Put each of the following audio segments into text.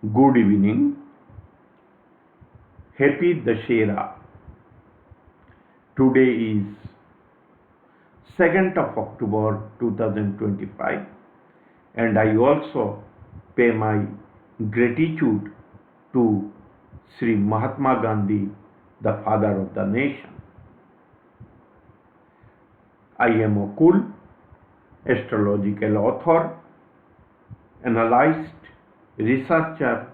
Good evening. Happy Dashera. Today is 2nd of October 2025, and I also pay my gratitude to Sri Mahatma Gandhi, the father of the nation. I am Akool, astrological author, analyst, researcher,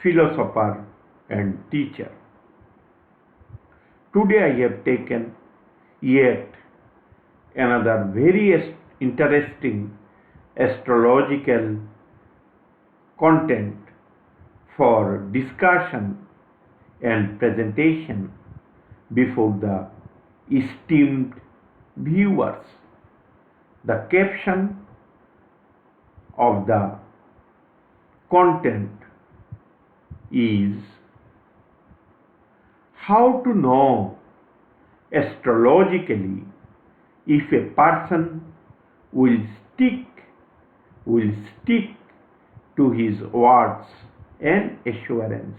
philosopher, and teacher. Today I have taken yet another very interesting astrological content for discussion and presentation before the esteemed viewers. The caption of the content is how to know astrologically if a person will stick to his words and assurance.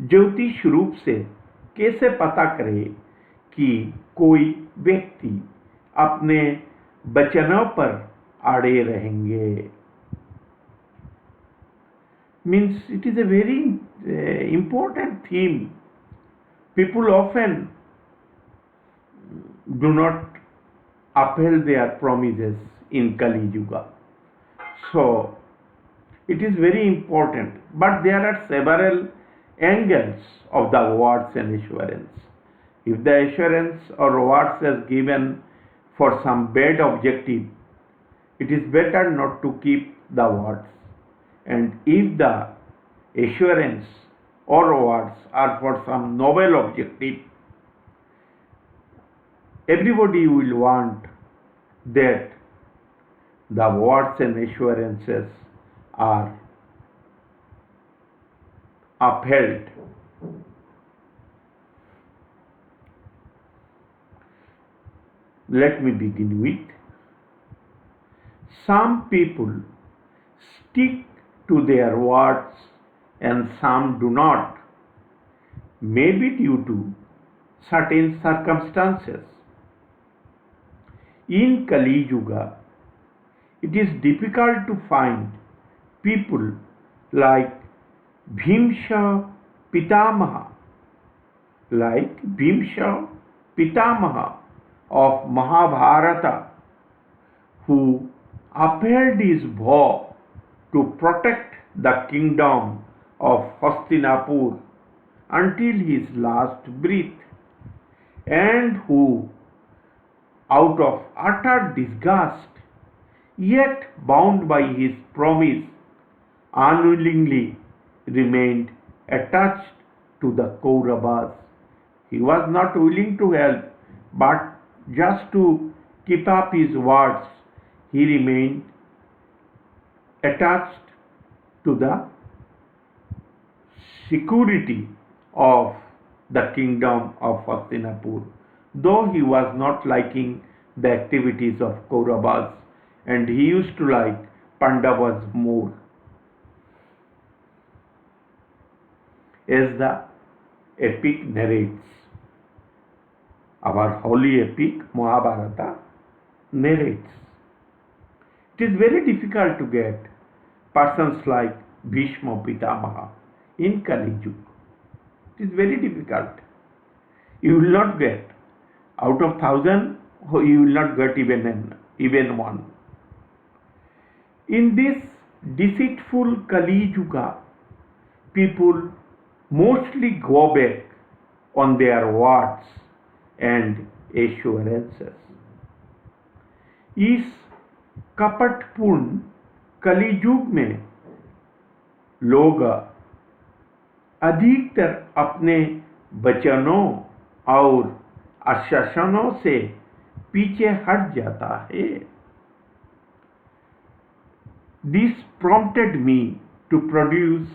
ज्योतिष रूप से कैसे पता करे कि कोई व्यक्ति अपने वचनों पर अड़े रहेंगे? Means it is a very important theme. People often do not uphold their promises in Kaliyuga. So it is very important, but there are several angles of the words and assurance. If the assurance or words is given for some bad objective, it is better not to keep the words. And if the assurance or words are for some noble objective, everybody will want that the words and assurances are upheld. Let me begin with some people stick to their words and some do not, maybe due to certain circumstances. In Kali Yuga, it is difficult to find people like Bhishma Pitamah, of Mahabharata, who upheld his vow to protect the kingdom of Hastinapur until his last breath, and who, out of utter disgust, yet bound by his promise, unwillingly remained attached to the Kauravas. He was not willing to help, but just to keep up his words, he remained attached to the security of the kingdom of Hastinapur, though he was not liking the activities of Kauravas, and he used to like Pandavas more. As the epic narrates, our holy epic Mahabharata narrates, it is very difficult to get persons like Bhishma Pitamah in Kali Yuga. It is very difficult. You will not get out of 1,000. You will not get even one. In this deceitful Kali Yuga, people mostly go back on their words and assurances. इस कपटपूर्ण कलियुग में लोग अधिकतर अपने वचनों और आश्वासनों से पीछे हट जाता है. This prompted me to produce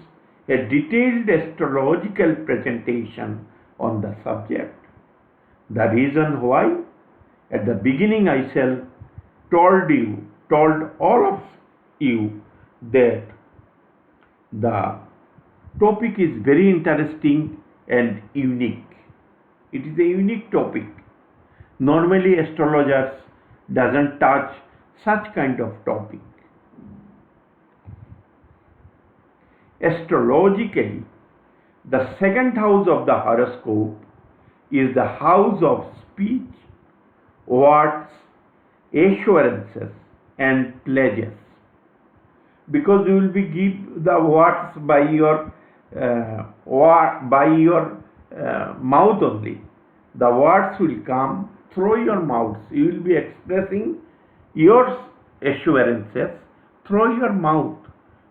a detailed astrological presentation on the subject. The reason why, at the beginning I told all of you that The topic is very interesting and unique. It is a unique topic. Normally astrologers doesn't touch such kind of topic. Astrologically, the second house of the horoscope is the house of speech, words, assurances and pledges. Because you will be give the words by your mouth only. The words will come through your mouth. You will be expressing your assurances through your mouth,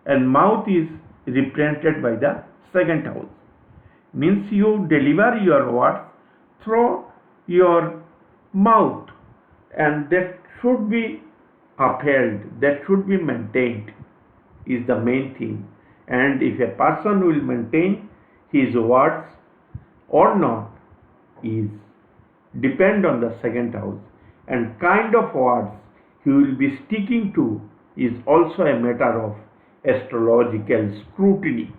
and mouth is represented by the second house. Means you deliver your words through your mouth, and that should be upheld, that should be maintained, is the main thing. And if a person will maintain his words or not is depend on the second house, and kind of words he will be sticking to is also a matter of astrological scrutiny.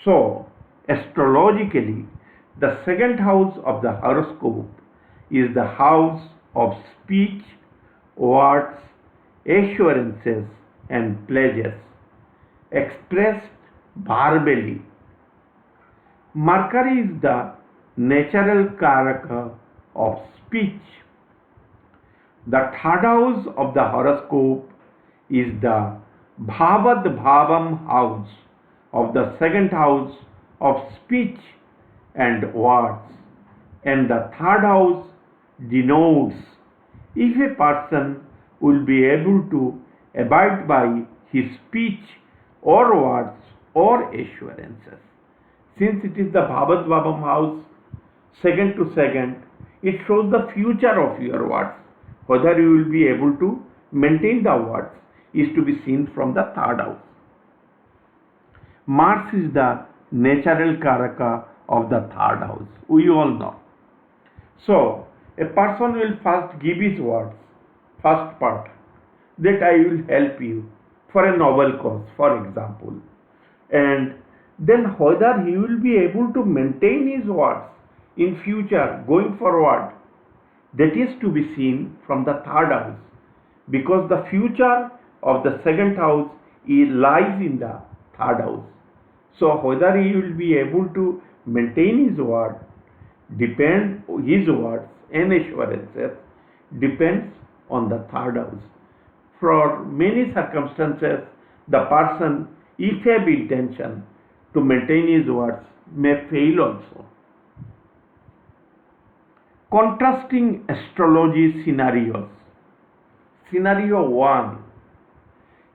So astrologically, the second house of the horoscope is the house of speech, words, assurances and pledges expressed verbally. Mercury is the natural karaka of speech. The third house of the horoscope is the Bhavat Bhavam house of the second house of speech and words, and the third house denotes if a person will be able to abide by his speech or words or assurances. Since it is the Bhavat Bhavam house, second to second, it shows the future of your words. Whether you will be able to maintain the words is to be seen from the third house. Mars is the natural karaka of the third house. We all know. So, a person will first give his words, first part, that I will help you for a noble cause, for example. And then whether he will be able to maintain his words in future, going forward, that is to be seen from the third house, because the future of the second house lies in the third house. So whether he will be able to maintain his word, his words and assurances depends on the third house. For many circumstances, the person, if have intention to maintain his words, may fail also. Contrasting astrology scenarios. Scenario 1.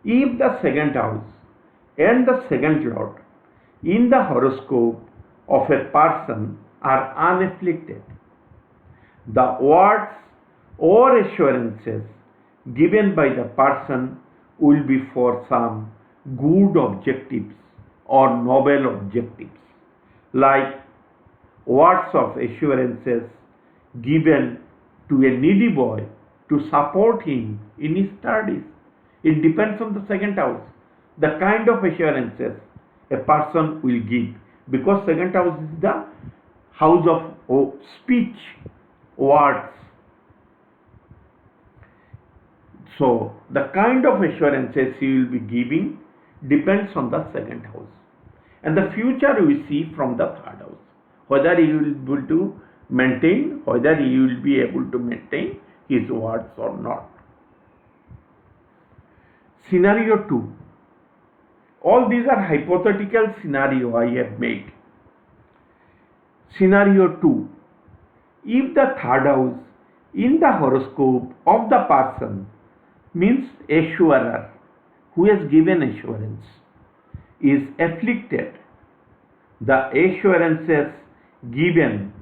If the second house and the second lord in the horoscope of a person are unafflicted, the words or assurances given by the person will be for some good objectives or noble objectives, like words of assurances given to a needy boy to support him in his studies. It depends on the second house, the kind of assurances a person will give, because second house is the house of speech, words. So the kind of assurances he will be giving depends on the second house, and the future we see from the third house, whether he will be able to maintain, whether he will be able to maintain his words or not. Scenario 2. All these are hypothetical scenario I have made. Scenario 2. If the third house in the horoscope of the person means assurer, who has given assurance, is afflicted, the assurances given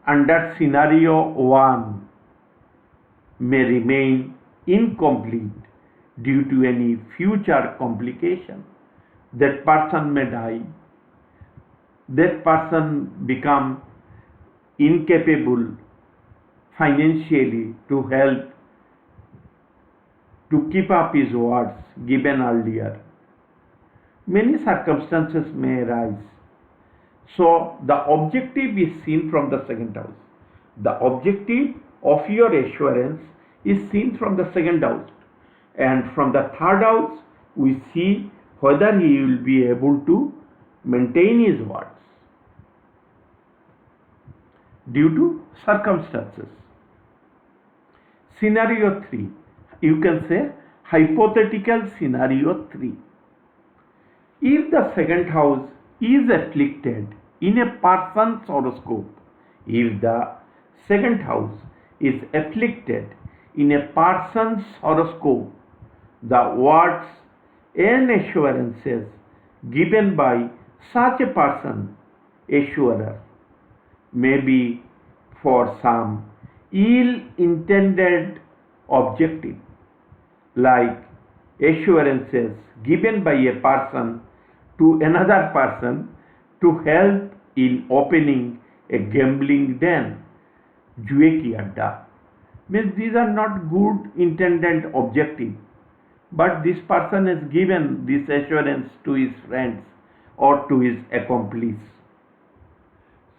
under scenario 1 may remain incomplete due to any future complication. That person may die, that person become incapable financially to help to keep up his words given earlier. many circumstances may arise. So the objective is seen from the second house. The objective of your assurance is seen from the second house. And from the third house, we see whether he will be able to maintain his words due to circumstances. Scenario 3, you can say hypothetical scenario 3. If the second house is afflicted in a person's horoscope, if the second house is afflicted in a person's horoscope, the words and assurances given by such a person, assurer, may be for some ill-intended objective, like assurances given by a person to another person to help in opening a gambling den, जुए की अड्डा. Means these are not good intended objective, but this person has given this assurance to his friends or to his accomplice.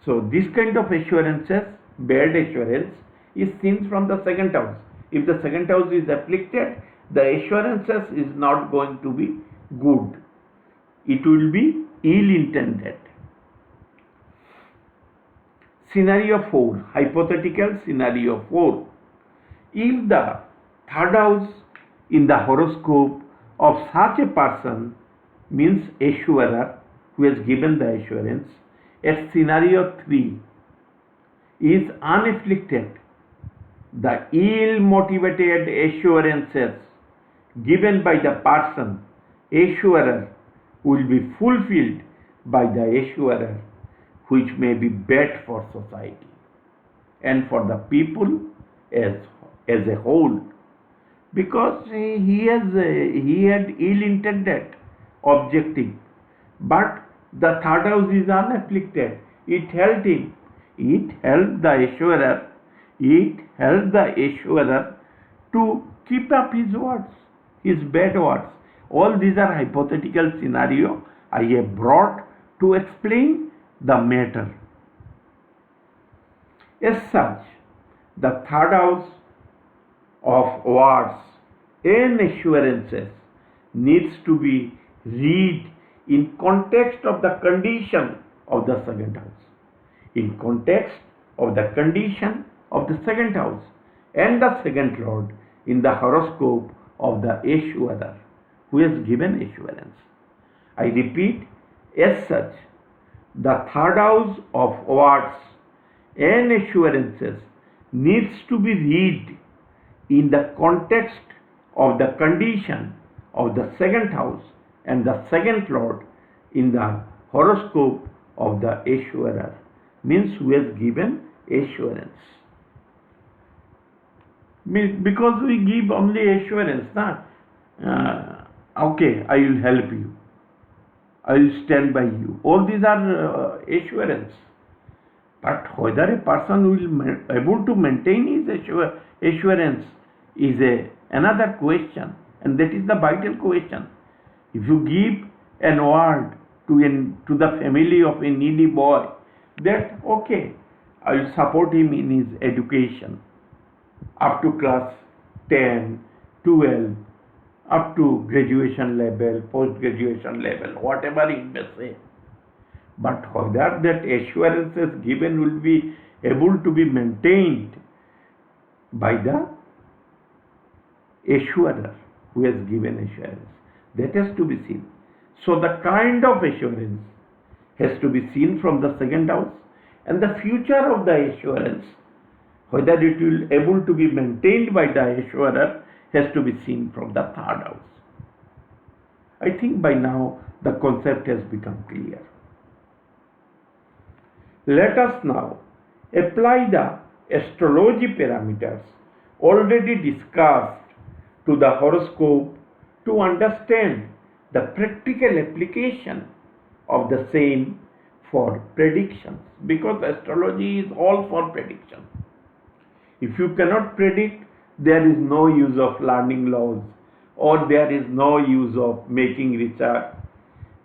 So this kind of assurances, bad assurance, is seen from the second house. If the second house is afflicted, the assurances is not going to be good. It will be ill-intended. Scenario 4, hypothetical scenario 4. If the third house in the horoscope of such a person, means assurer who has given the assurance, at scenario 3 is unafflicted, the ill-motivated assurances given by the person, assurer, will be fulfilled by the assurer, which may be bad for society and for the people as a whole, because he had ill-intended objective, but the third house is unafflicted. It helped him. It helped the assurer. It helped the assurer to keep up his words, his bad words. All these are hypothetical scenario I have brought to explain the matter. As such, the third house of words and assurances needs to be read in context of the condition of the second house. In context of the condition of the second house and the second lord in the horoscope of the assurer who has given assurance. I repeat, as such, the third house of words and assurances needs to be read in the context of the condition of the second house and the second lord in the horoscope of the assurer, means who has given assurance. Because we give only assurance, okay, I will help you, I will stand by you. All these are assurance. But whether a person will be able to maintain his assurance is another question, and that is the vital question. If you give an word to the family of a needy boy, that okay, I will support him in his education up to class 10, 12, up to graduation level, post-graduation level, whatever he may say. But whether that assurances given will be able to be maintained by the assurer who has given assurance, that has to be seen. So the kind of assurance has to be seen from the second house, and the future of the assurance, whether it will able to be maintained by the assurer, has to be seen from the third house. I think by now the concept has become clear. Let us now apply the astrology parameters already discussed to the horoscope to understand the practical application of the same for predictions, because astrology is all for prediction. If you cannot predict, there is no use of learning laws, or there is no use of making research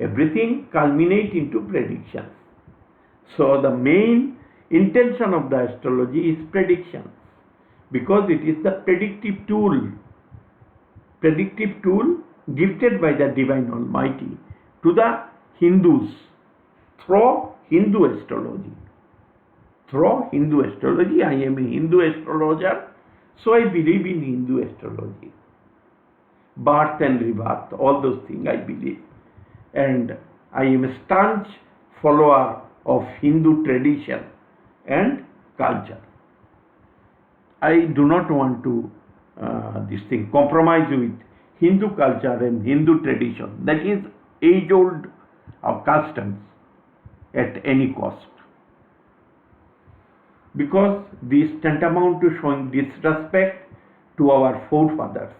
Everything culminates into predictions. So the main intention of the astrology is predictions, because it is the predictive tool gifted by the Divine Almighty to the Hindus through Hindu astrology. Through Hindu astrology, I am a Hindu astrologer, so I believe in Hindu astrology. Birth and rebirth, all those things I believe. And I am a staunch follower of Hindu tradition and culture. I do not want to compromise with Hindu culture and Hindu tradition, that is age-old customs, at any cost, because this tantamount to showing disrespect to our forefathers,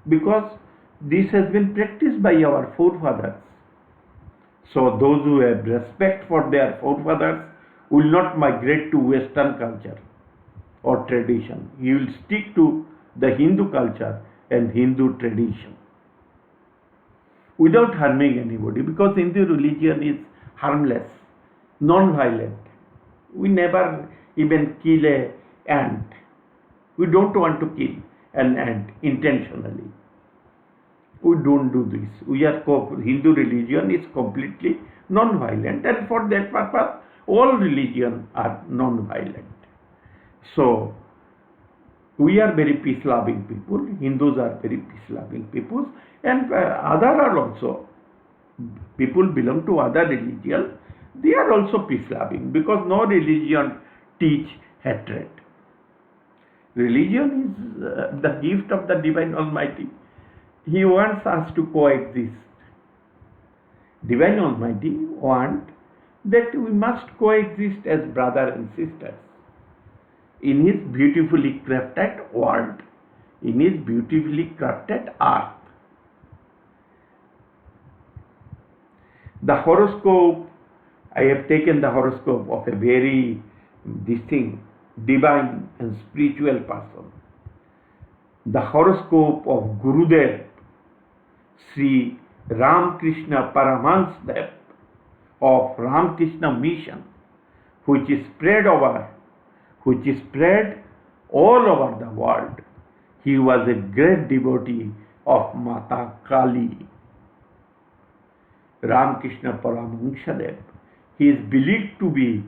because this has been practiced by our forefathers. So those who have respect for their forefathers will not migrate to Western culture or tradition. He will stick to the Hindu culture and Hindu tradition without harming anybody, because Hindu religion is harmless, non-violent. We never even kill an ant. We don't want to kill an ant intentionally. We don't do this. Hindu religion is completely non-violent, and for that purpose all religions are non-violent. So we are very peace-loving people. Hindus are very peace-loving people, and other are also people belong to other religion. They are also peace-loving, because no religion teach hatred. Religion is the gift of the Divine Almighty. He wants us to coexist. Divine Almighty wants that we must coexist as brother and sisters in His beautifully crafted world, in His beautifully crafted earth. The horoscope, I have taken the horoscope of a very divine and spiritual person. The horoscope of Gurudev Shree Ramkrishna Paramhans of Ramakrishna Mission, which is spread all over the world. He was a great devotee of Mata Kali. Ramakrishna Paramhans, he is believed to be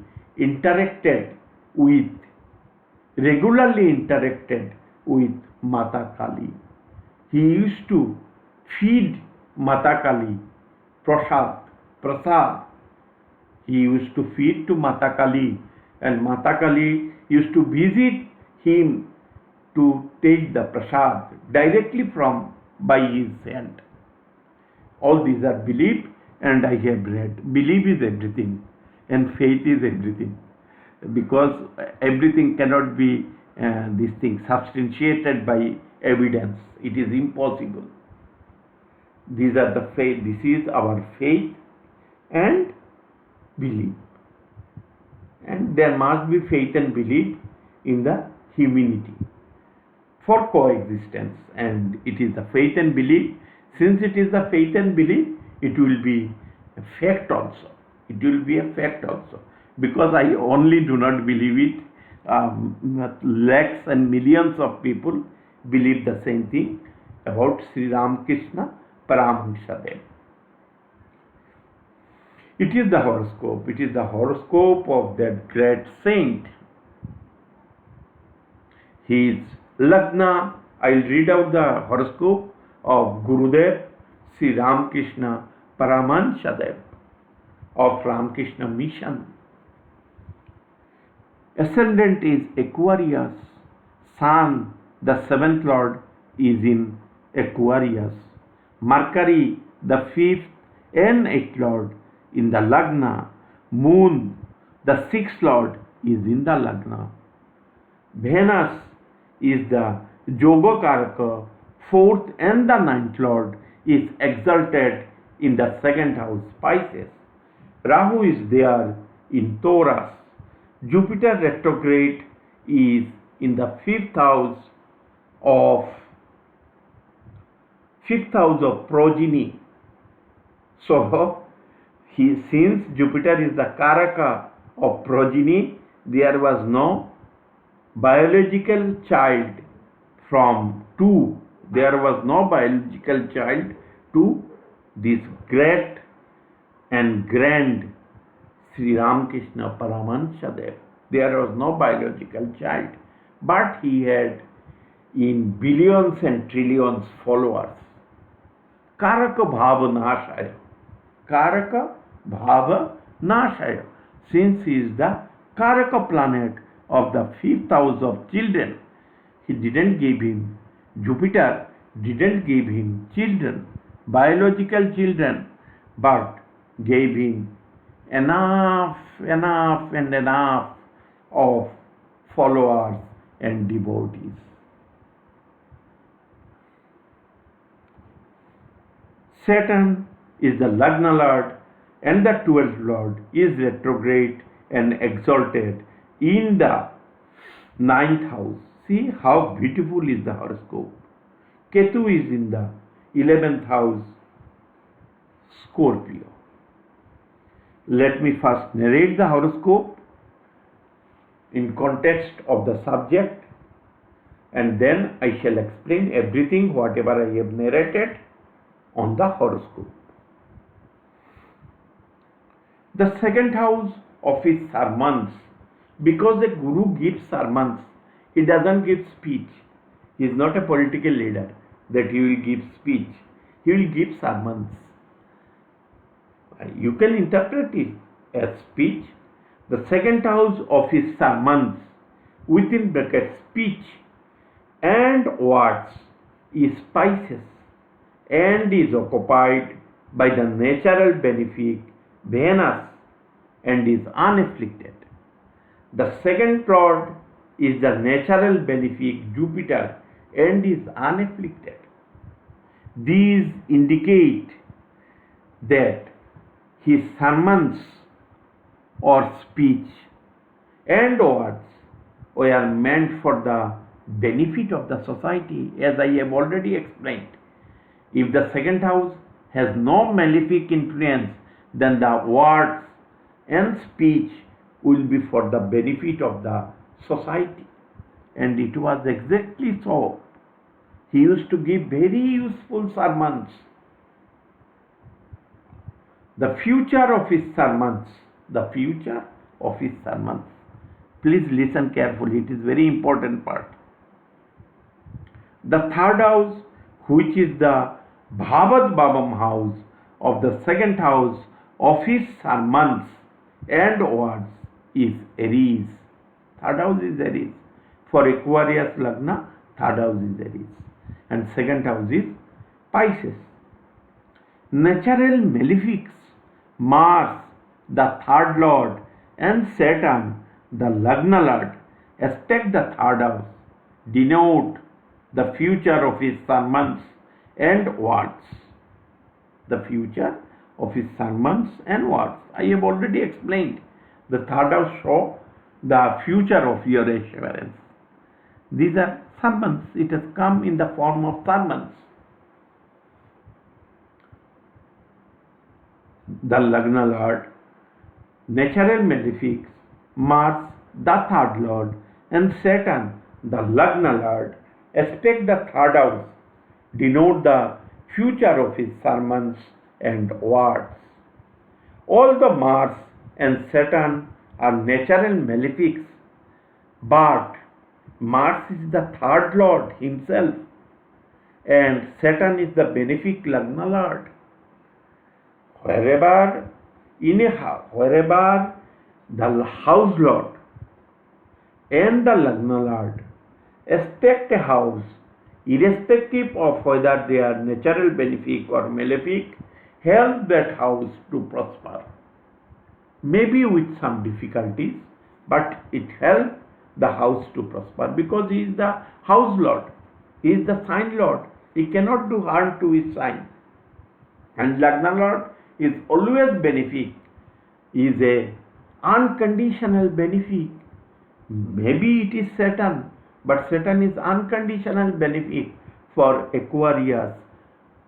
regularly interacted with Mata Kali. He used to feed Mata Kali prasad. He used to feed to Mata Kali, and Mata Kali used to visit him to take the prasad directly by his hand. All these are belief, and I have read. Belief is everything, and faith is everything, because everything cannot be substantiated by evidence. It is impossible. These are the faith. This is our faith and belief, and there must be faith and belief in the humanity for coexistence. And it is the faith and belief. Since it is the faith and belief, it will be a fact also. It will be a fact also, because I only do not believe it. Lakhs and millions of people believe the same thing about Sri Ramkrishna Paramhans. It is the horoscope. It is the horoscope of that great saint. His Lagna, I'll read out the horoscope of Gurudev Shree Ramkrishna Paramhans of Ramakrishna Mission. Ascendant is Aquarius. Sun, the seventh lord, is in Aquarius. Mercury, the fifth and eighth lord, in the Lagna. Moon, the sixth lord, is in the Lagna. Venus is the Yogakaraka, fourth and the ninth lord, is exalted in the second house, Pisces. Rahu is there in Taurus. Jupiter retrograde is in the fifth house of progeny. So, since Jupiter is the Karaka of progeny, there was no biological child from two. There was no biological child to this great and grand Sri Ramkrishna Paramhans Dev. There was no biological child, but he had in billions and trillions followers. Karaka Bhava Nashaya. Karaka Bhava Nashaya. Since he is the Karaka planet of the fifth house of children, he didn't give him, Jupiter didn't give him children, biological children, but gave him enough and enough of followers and devotees. Saturn is the Lagna Lord and the 12th Lord is retrograde and exalted in the 9th house. See how beautiful is the horoscope. Ketu is in the 11th house, Scorpio. Let me first narrate the horoscope in context of the subject, and then I shall explain everything whatever I have narrated on the horoscope. The second house of his sermons, because the Guru gives sermons, he doesn't give speech. He is not a political leader that he will give speech. He will give sermons. You can interpret it as speech. The second house of his sermons, within brackets speech and words, is Pisces and is occupied by the natural benefic Venus and is unafflicted. The second lord is the natural benefic Jupiter and is unafflicted. These indicate that his sermons or speech and words were meant for the benefit of the society, as I have already explained. If the second house has no malefic influence, then the words and speech will be for the benefit of the society. And it was exactly so. He used to give very useful sermons. The future of his sermons, please listen carefully, it is very important part. The third house, which is the Bhavat Bhavam house of the second house of his sermons and words, is Aries. Third house is Aries. For Aquarius Lagna, third house is Aries. And second house is Pisces. Natural malefics, Mars, the third lord, and Saturn, the Lagna lord, aspect the third house, denote the future of his sermons and words. The future of his sermons and words. I have already explained. The third house show the future of your assurance. These are sermons. It has come in the form of sermons. The Lagna Lord, natural malefics, Mars, the third lord, and Saturn, the Lagna Lord, aspect the third house, denote the future of his sermons and words. Although Mars and Saturn are natural malefics, but Mars is the third lord himself, and Saturn is the benefic Lagna Lord. Wherever the house lord and the Lagna Lord aspect a house, irrespective of whether they are natural benefic or malefic, help that house to prosper. Maybe with some difficulties, but it helps the house to prosper because he is the house lord, he is the sign lord, he cannot do harm to his sign. And Lagna Lord is always benefic, is a unconditional benefic. Maybe it is Saturn, but Saturn is unconditional benefic for Aquarius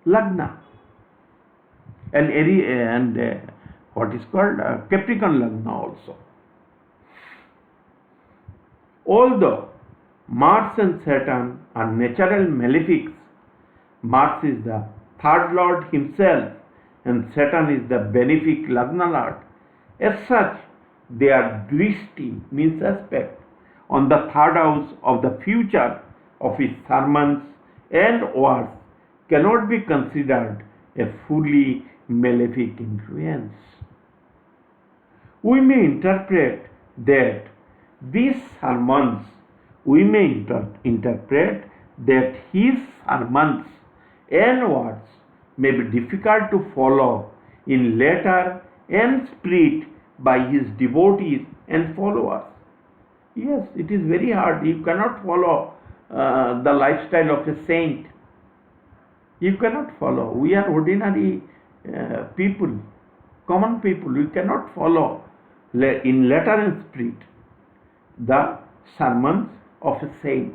Lagna. and what is called Capricorn Lagna also. Although Mars and Saturn are natural malefics, Mars is the third lord himself and Saturn is the benefic Lagna lord. As such, their drishti means aspect on the third house of the future of his sermons and words cannot be considered a fully malefic influence. We may interpret that these sermons, interpret that his sermons and words may be difficult to follow in letter and spirit by his devotees and followers. Yes, it is very hard. You cannot follow the lifestyle of a saint. You cannot follow. We are ordinary people, common people. We cannot follow in letter and spirit the sermons of a saint.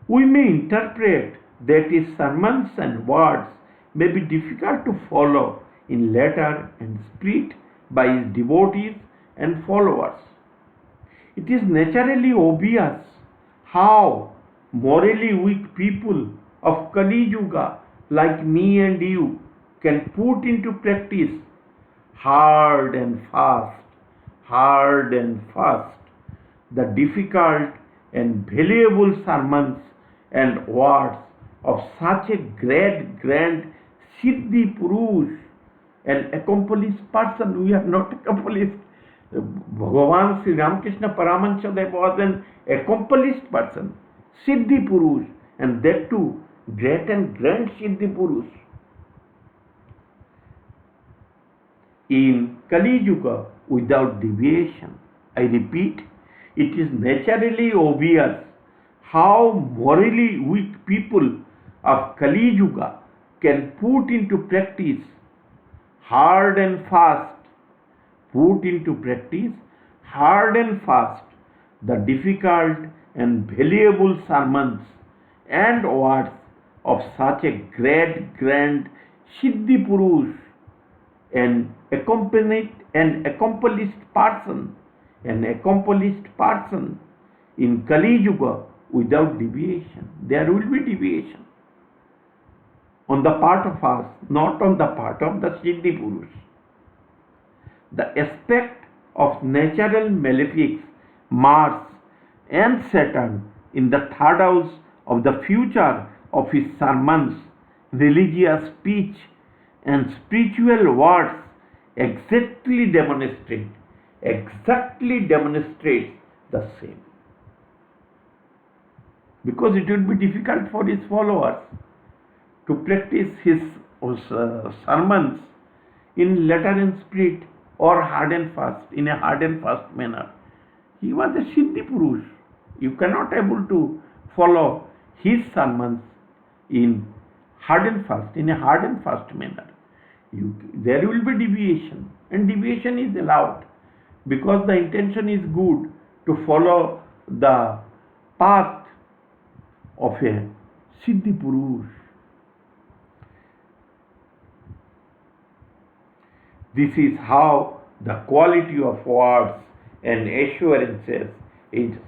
We may interpret that his sermons and words may be difficult to follow in letter and spirit by his devotees and followers. It is naturally obvious how morally weak people of Kaliyuga like me and you can put into practice hard and fast the difficult and valuable sermons and words of such a great grand Siddhi Purush, an accomplished person. We are not accomplished. Bhagavan Shree Ramkrishna Paramhans was an accomplished person, Siddhi Purush, and that too great and grand Siddhi Purush. In Kali Yuga without deviation, I repeat, it is naturally obvious how morally weak people of Kali Yuga can put into practice hard and fast the difficult and valuable sermons and words of such a great grand Siddhi Purush, an accomplished person in Kali Yuga without deviation. There will be deviation on the part of us, not on the part of the Siddhi Purush. The aspect of natural malefics, Mars and Saturn in the third house of the future of his sermons, religious speech and spiritual words exactly demonstrates the same. Because it will be difficult for his followers to practice his sermons in letter and spirit or hard and fast, in a hard and fast manner. He was a Siddhi Purush. You cannot able to follow his sermons in a hard and fast manner. There will be deviation, and deviation is allowed because the intention is good to follow the path of a Siddhi Purush. This is how the quality of words and assurances is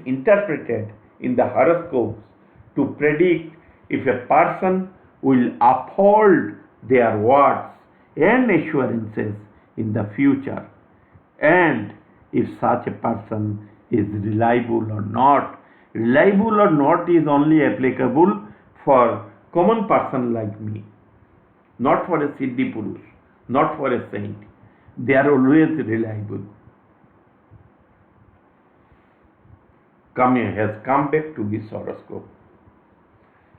interpreted in the horoscopes to predict if a person will uphold their words and assurances in the future, and if such a person is reliable or not. Reliable or not is only applicable for common person like me, not for a Siddhi Purush, not for a saint. They are always reliable. Has come back to this horoscope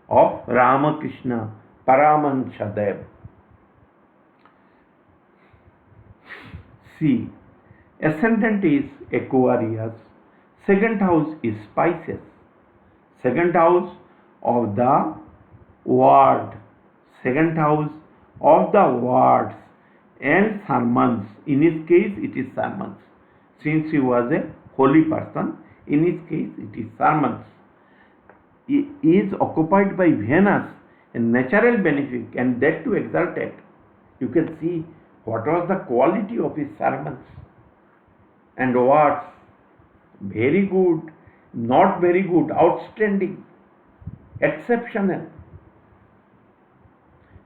of Ramakrishna Paramhans. See, ascendant is Aquarius, second house is Pisces, second house of the word, and sermons. In his case, it is sermons. Since he was a holy person, in his case, it is sermons. He is occupied by Venus a natural benefit, and that too exalted. You can see what was the quality of his sermons and words. Very good, not very good, outstanding, exceptional.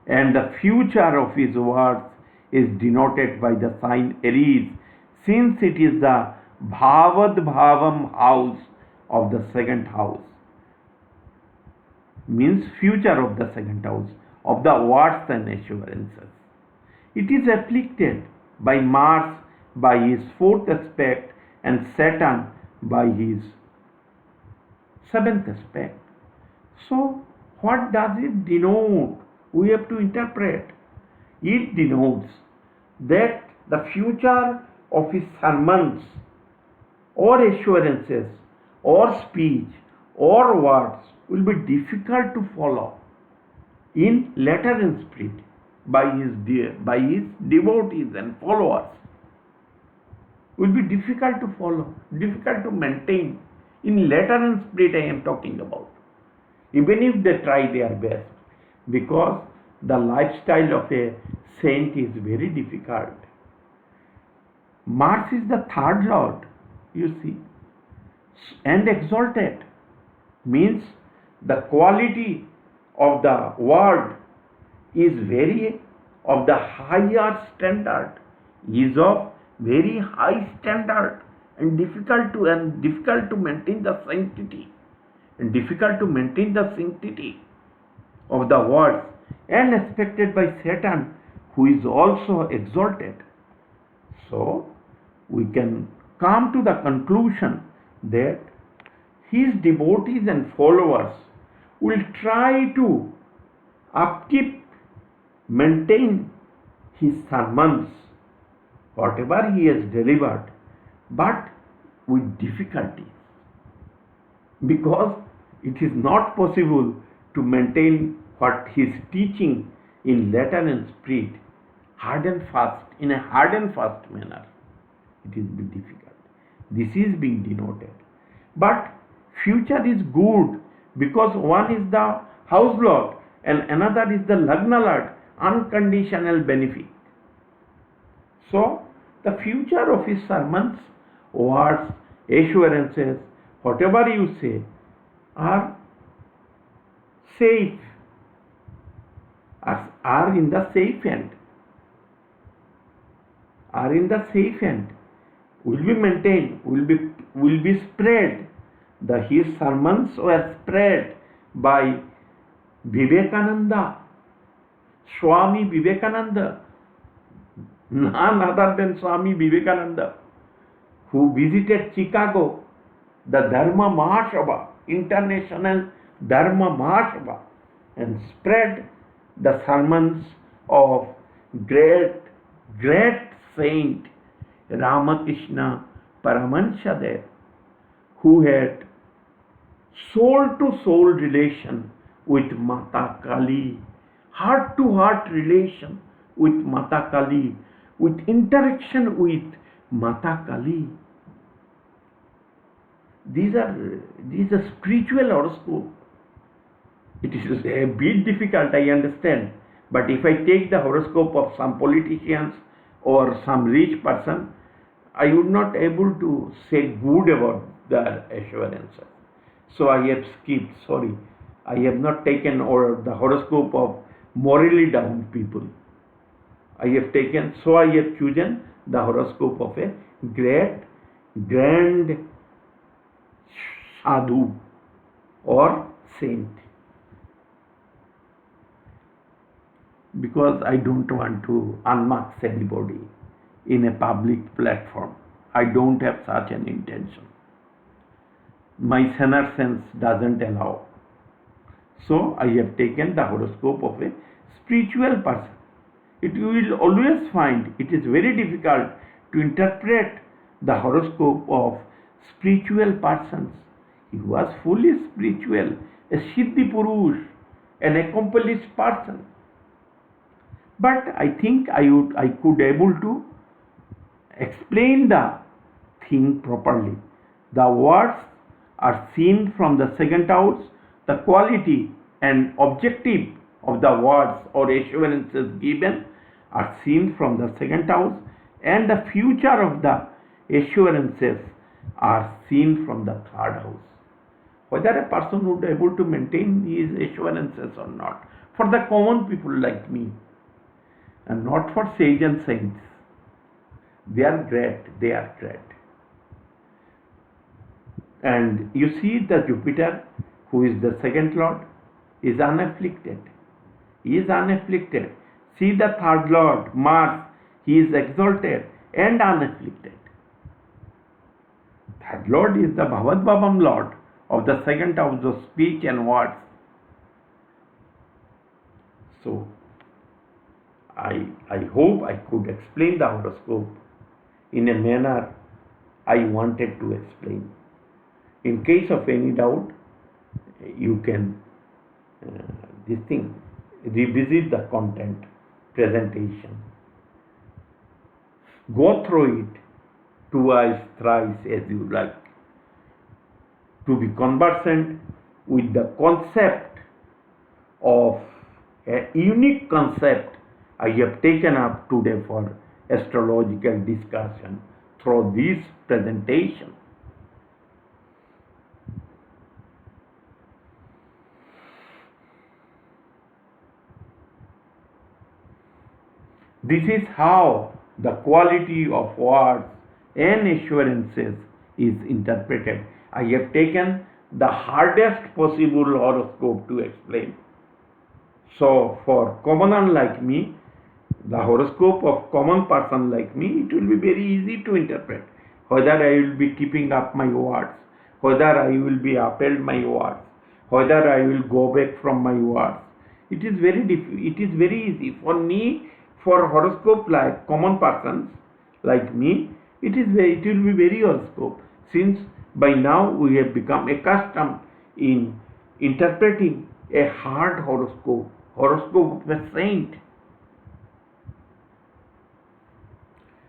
And the future of his words is denoted by the sign Aries, since it is the Bhavat Bhavam house of the second house. Means future of the second house of the words and assurances. It is afflicted by Mars by his fourth aspect and Saturn by his seventh aspect. So, what does it denote? We have to interpret. It denotes that the future of his sermons or assurances or speech or words will be difficult to follow in letter and spirit by his devotees and followers. Will be difficult to follow, difficult to maintain in letter and spirit. I am talking about, even if they try their best, because the lifestyle of a saint is very difficult. Mars is the third lord, you see, and exalted means the quality of the word is very of the higher standard, is of very high standard, and difficult to maintain the sanctity, and difficult to maintain the sanctity of the words, and expected by Saturn, who is also exalted. So we can come to the conclusion that his devotees and followers will try to upkeep, maintain his sermons, whatever he has delivered, but with difficulty, because it is not possible to maintain what he is teaching in letter and spirit hard and fast, in a hard and fast manner. It is difficult. This is being denoted. But future is good, because one is the house lord and another is the lagna lord, unconditional benefit. So the future of his sermons, words, assurances, whatever you say, are safe, are in the safe end, will be maintained, will be spread. His sermons were spread by Vivekananda, Swami Vivekananda, none other than Swami Vivekananda, who visited Chicago, the Dharma Mahasabha, International Dharma Mahasabha, and spread the sermons of great saint Ramakrishna Paramhans, who had soul-to-soul relation with Mata Kali, heart-to-heart relation with Mata Kali, with interaction with Mata Kali. These are spiritual horoscope. It is a bit difficult, I understand. But if I take the horoscope of some politicians or some rich person, I would not able to say good about their assurances. So I have skipped, sorry. I have not taken the horoscope of morally down people. I have chosen the horoscope of a grand sadhu or saint, because I don't want to unmark anybody in a public platform. I don't have such an intention. My sinner sense doesn't allow. So I have taken the horoscope of a spiritual person. You will always find it is very difficult to interpret the horoscope of spiritual persons. He was fully spiritual, a Siddhi Purush, an accomplished person. But I think I could able to explain the thing properly. The words are seen from the second house, the quality and objective of the words or assurances given are seen from the second house, and the future of the assurances are seen from the third house. Whether a person would be able to maintain his assurances or not, for the common people like me, and not for sage and saints. They are great, they are great. And you see the Jupiter, who is the second lord, is unafflicted. He is unafflicted. See the third lord, Mars, he is exalted and unafflicted. Third lord is the Bhavat Bhavam lord of the second house of speech and words. So, I hope I could explain the horoscope in a manner I wanted to explain. In case of any doubt, you can revisit the content presentation. Go through it twice, thrice as you like, to be conversant with the concept of a unique concept I have taken up today for astrological discussion through this presentation. This is how the quality of words and assurances is interpreted. I have taken the hardest possible horoscope to explain. So for commoner like me, the horoscope of common person like me, it will be very easy to interpret. Whether I will be keeping up my words, whether I will be upheld my words, whether I will go back from my words. It is very easy for me. For horoscope like common persons like me, it will be very horoscope, since by now we have become accustomed in interpreting a hard horoscope of a saint.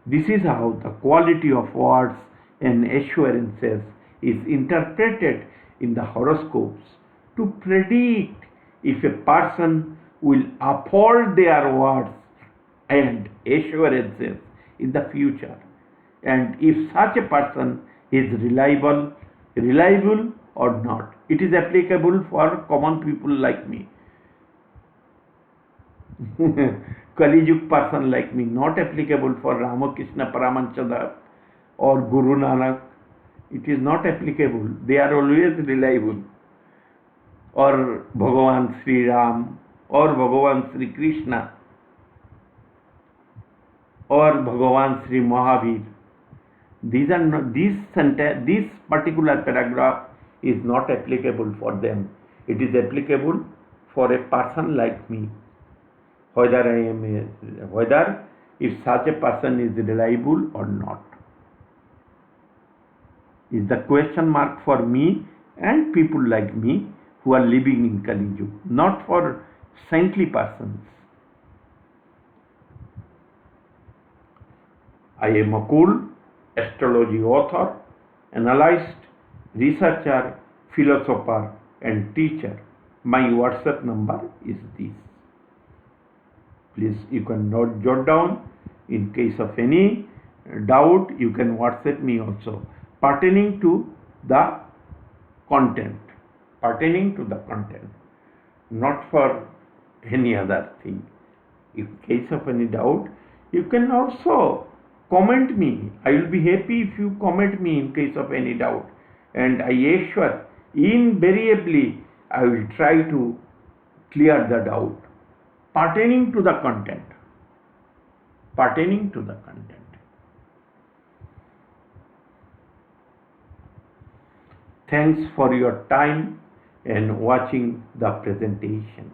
This is how the quality of words and assurances is interpreted in the horoscopes to predict if a person will uphold their words and assurances in the future, and if such a person is reliable or not. It is applicable for common people like me. Kaliyuga person like me, not applicable for Ramakrishna Paramhans or Guru Nanak. It is not applicable. They are always reliable. Or Bhagavan Sri Ram, or Bhagavan Sri Krishna, or Bhagavan Sri Mahavir. These are not, this particular paragraph is not applicable for them. It is applicable for a person like me. Whether if such a person is reliable or not, is the question mark for me and people like me who are living in Kaliyuga, not for saintly persons. I am Akool, astrology author, analyst, researcher, philosopher and teacher. My WhatsApp number is this. Please, you can jot down. In case of any doubt, you can WhatsApp me also, pertaining to the content, not for any other thing. In case of any doubt, you can also comment me. I will be happy if you comment me in case of any doubt, and I assure invariably I will try to clear the doubt pertaining to the content. Thanks for your time and watching the presentation.